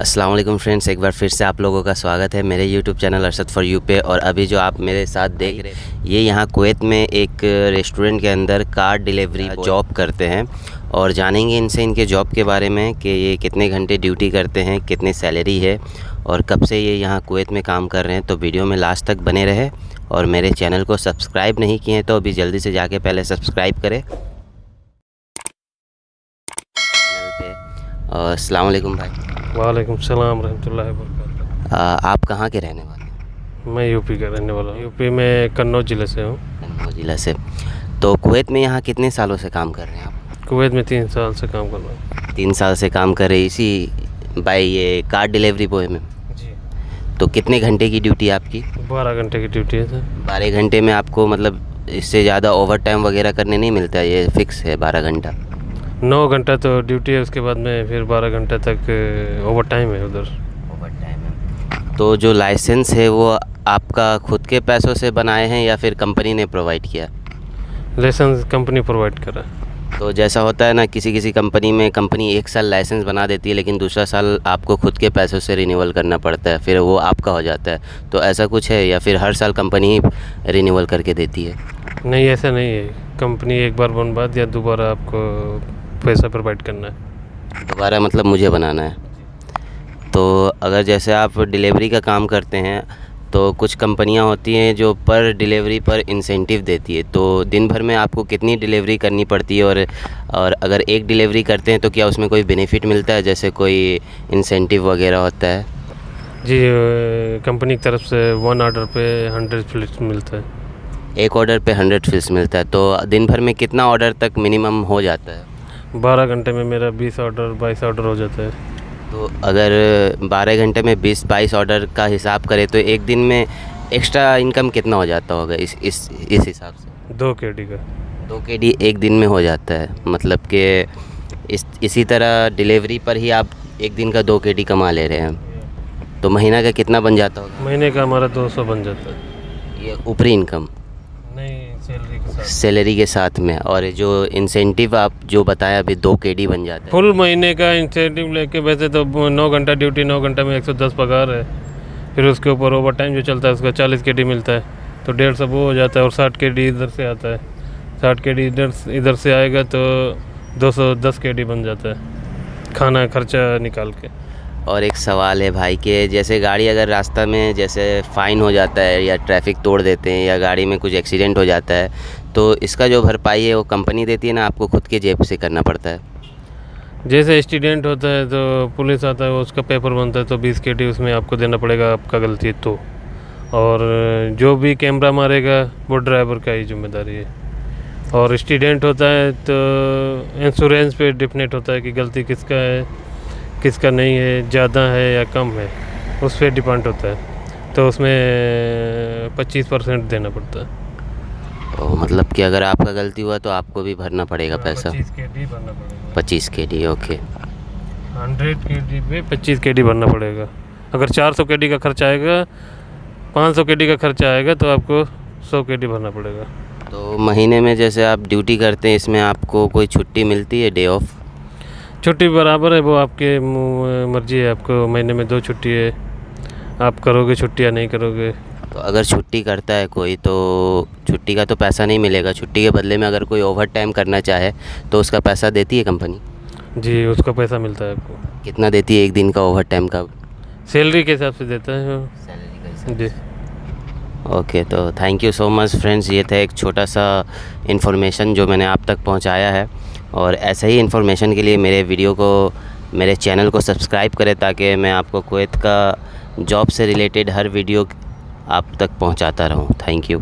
अस्सलाम वालेकुम फ्रेंड्स, एक बार फिर से आप लोगों का स्वागत है मेरे YouTube channel Arshad for you पे। और अभी जो आप मेरे साथ देख रहे हैं ये यहाँ कुवैत में एक रेस्टोरेंट के अंदर कार डिलीवरी जॉब करते हैं। और जानेंगे इनसे इनके जॉब के बारे में कि ये कितने घंटे ड्यूटी करते हैं, कितनी सैलरी है और कब से ये यहाँ कुवैत में काम कर रहे हैं। तो वीडियो में लास्ट तक बने रहे और मेरे चैनल को सब्सक्राइब नहीं किए हैं तो अभी जल्दी से जाके पहले सब्सक्राइब करें। अस्सलाम वालेकुम भाई। वालेकुम सलाम रहमतुल्लाहि व बरकातहू। आप कहाँ के रहने वाले हैं? मैं यूपी का रहने वाला हूँ। यूपी में कन्नौज ज़िले से हूँ। कन्नौज ज़िला से। तो कुवैत में यहाँ कितने सालों से काम कर रहे हैं आप? कुवैत में 3 साल से काम कर रहा हूँ। 3 साल से काम कर रहे हैं इसी बाई ये कार डिलीवरी बॉय में। जी। तो कितने घंटे की ड्यूटी है आपकी? 12 घंटे की ड्यूटी है सर। 12 घंटे में आपको मतलब इससे ज़्यादा ओवर टाइम वगैरह करने नहीं मिलता, ये फिक्स है 12 घंटा? 9 घंटा तो ड्यूटी है, उसके बाद में फिर 12 घंटे तक ओवर टाइम है उधर। ओवर टाइम है। तो जो लाइसेंस है वो आपका खुद के पैसों से बनाए हैं या फिर कंपनी ने प्रोवाइड किया? लाइसेंस कंपनी प्रोवाइड करा। तो जैसा होता है ना, किसी कंपनी में कंपनी 1 साल लाइसेंस बना देती है लेकिन दूसरा साल आपको खुद के पैसों से रिन्यूअल करना पड़ता है, फिर वो आपका हो जाता है। तो ऐसा कुछ है या फिर हर साल कंपनी ही रिन्यूअल करके देती है? नहीं, ऐसा नहीं है। कंपनी एक बार बनवा दिया, दोबारा आपको पैसा प्रोवाइड करना है। दोबारा मतलब मुझे बनाना है। तो अगर जैसे आप डिलीवरी का काम करते हैं तो कुछ कंपनियां होती हैं जो पर डिलीवरी पर इंसेंटिव देती है, तो दिन भर में आपको कितनी डिलीवरी करनी पड़ती है और अगर एक डिलीवरी करते हैं तो क्या उसमें कोई बेनिफिट मिलता है, जैसे कोई इंसेंटिव वगैरह होता है? जी, कंपनी की तरफ से 1 ऑर्डर पे 100 फ्लिप्स मिलता है। एक ऑर्डर पे 100 फ्लिप्स मिलता है। तो दिन भर में कितना ऑर्डर तक मिनिमम हो जाता है? 12 घंटे में मेरा 20 ऑर्डर 22 ऑर्डर हो जाता है। तो अगर 12 घंटे में 20-22 ऑर्डर का हिसाब करें तो एक दिन में एक्स्ट्रा इनकम कितना हो जाता होगा इस हिसाब से? 2 KD का। 2 KD एक दिन में हो जाता है, मतलब कि इसी तरह डिलीवरी पर ही आप एक दिन का 2 KD कमा ले रहे हैं। तो महीना का कितना बन जाता होगा? महीने का हमारा 200 बन जाता है। ये ऊपरी इनकम? नहीं, सैलरी के साथ। सैलरी के साथ में। और जो इंसेंटिव आप जो बताया अभी 2 KD बन जाता है? फुल महीने का इंसेंटिव लेके वैसे तो 9 घंटा ड्यूटी, 9 घंटा में 110 पगार है। फिर उसके ऊपर ओवर टाइम जो चलता है उसका 40 KD मिलता है, तो 150 वो हो जाता है। और 60 KD इधर से आता है। 60 KD इधर से आएगा तो 210 KD बन जाता है खाना खर्चा निकाल के। और एक सवाल है भाई कि जैसे गाड़ी अगर रास्ता में जैसे फ़ाइन हो जाता है या ट्रैफिक तोड़ देते हैं या गाड़ी में कुछ एक्सीडेंट हो जाता है तो इसका जो भरपाई है वो कंपनी देती है ना, आपको खुद के जेब से करना पड़ता है? जैसे एक्सीडेंट होता है तो पुलिस आता है, उसका पेपर बनता है, तो 20 KD उसमें आपको देना पड़ेगा, आपका गलती है तो। और जो भी कैमरा मारेगा वो ड्राइवर का ही जिम्मेदारी है। और एक्सीडेंट होता है तो इंश्योरेंस पे डिपेंड होता है कि गलती किसका है किसका नहीं है, ज़्यादा है या कम है, उस पर डिपेंड होता है। तो उसमें 25% देना पड़ता है। तो मतलब कि अगर आपका गलती हुआ तो आपको भी भरना पड़ेगा पैसा? 25 KD भरना पड़ेगा। 25 KD, ओके। 100 KD पे 25 KD भरना पड़ेगा। अगर 400 KD का खर्चा आएगा, 500 KD का खर्चा आएगा तो आपको 100 KD भरना पड़ेगा। तो महीने में जैसे आप ड्यूटी करते हैं इसमें आपको कोई छुट्टी मिलती है, डे ऑफ? छुट्टी बराबर है, वो आपके मर्जी है। आपको महीने में 2 छुट्टी है, आप करोगे छुट्टी या नहीं करोगे। तो अगर छुट्टी करता है कोई तो छुट्टी का तो पैसा नहीं मिलेगा, छुट्टी के बदले में अगर कोई ओवर टाइम करना चाहे तो उसका पैसा देती है कंपनी? जी, उसका पैसा मिलता है आपको। कितना देती है एक दिन का ओवर टाइम का? सैलरी के हिसाब से देता है वो। सैलरी का हिसाब जी। ओके, तो thank you so much friends. ये था एक छोटा सा इन्फॉर्मेशन जो मैंने आप तक पहुंचाया है। और ऐसे ही इन्फॉर्मेशन के लिए मेरे चैनल को सब्सक्राइब करें ताकि मैं आपको कुवैत का जॉब से रिलेटेड हर वीडियो आप तक पहुंचाता रहूं। Thank you.